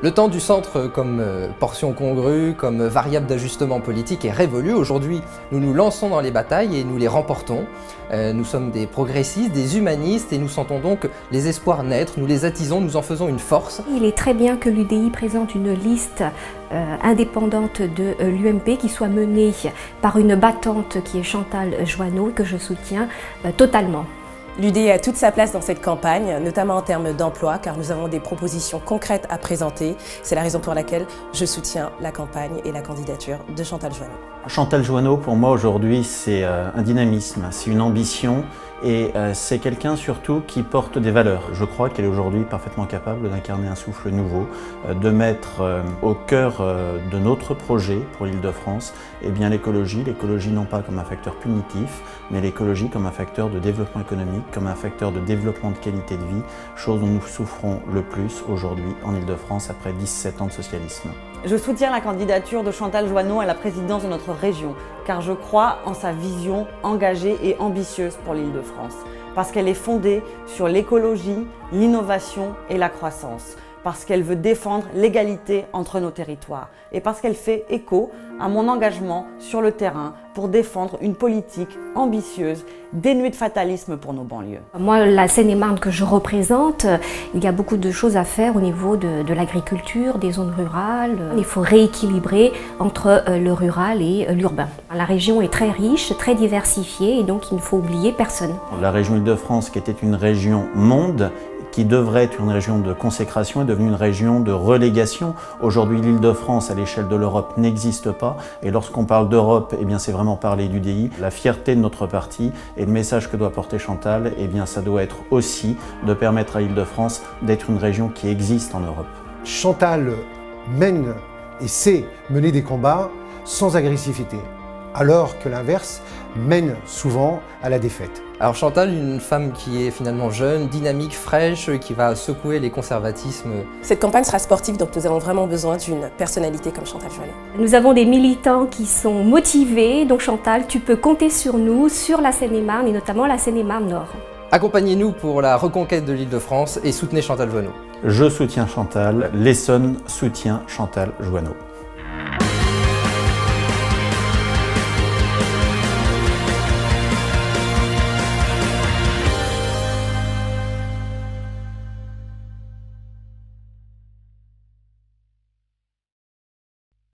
Le temps du centre comme portion congrue, comme variable d'ajustement politique est révolu. Aujourd'hui, nous nous lançons dans les batailles et nous les remportons. Nous sommes des progressistes, des humanistes et nous sentons donc les espoirs naître, nous les attisons, nous en faisons une force. Il est très bien que l'UDI présente une liste indépendante de l'UMP qui soit menée par une battante qui est Chantal Joanneau, que je soutiens totalement. L'UDI a toute sa place dans cette campagne, notamment en termes d'emploi, car nous avons des propositions concrètes à présenter. C'est la raison pour laquelle je soutiens la campagne et la candidature de Chantal Joanneau. Chantal Joanneau, pour moi aujourd'hui, c'est un dynamisme, c'est une ambition et c'est quelqu'un surtout qui porte des valeurs. Je crois qu'elle est aujourd'hui parfaitement capable d'incarner un souffle nouveau, de mettre au cœur de notre projet pour l'Île-de-France l'écologie non pas comme un facteur punitif, mais l'écologie comme un facteur de développement économique, comme un facteur de développement de qualité de vie, chose dont nous souffrons le plus aujourd'hui en Île-de-France après 17 ans de socialisme. Je soutiens la candidature de Chantal Joanneau à la présidence de notre région, car je crois en sa vision engagée et ambitieuse pour l'Île-de-France, parce qu'elle est fondée sur l'écologie, l'innovation et la croissance, parce qu'elle veut défendre l'égalité entre nos territoires et parce qu'elle fait écho à mon engagement sur le terrain pour défendre une politique ambitieuse, dénuée de fatalisme pour nos banlieues. Moi, la Seine-et-Marne que je représente, il y a beaucoup de choses à faire au niveau de l'agriculture, des zones rurales. Il faut rééquilibrer entre le rural et l'urbain. La région est très riche, très diversifiée et donc il ne faut oublier personne. La région Île-de-France, qui était une région monde, qui devrait être une région de consécration, est devenue une région de relégation. Aujourd'hui, l'Île-de-France, à l'échelle de l'Europe, n'existe pas. Et lorsqu'on parle d'Europe, c'est vraiment parler d'UDI. La fierté de notre parti et le message que doit porter Chantal, ça doit être aussi de permettre à l'Île-de-France d'être une région qui existe en Europe. Chantal mène et sait mener des combats sans agressivité, alors que l'inverse mène souvent à la défaite. Alors Chantal, une femme qui est finalement jeune, dynamique, fraîche, qui va secouer les conservatismes. Cette campagne sera sportive, donc nous avons vraiment besoin d'une personnalité comme Chantal Joanneau. Nous avons des militants qui sont motivés, donc Chantal, tu peux compter sur nous, sur la Seine-et-Marne et notamment la Seine-et-Marne Nord. Accompagnez-nous pour la reconquête de l'Île-de-France et soutenez Chantal Joanneau. Je soutiens Chantal, l'Essonne soutient Chantal Joanneau.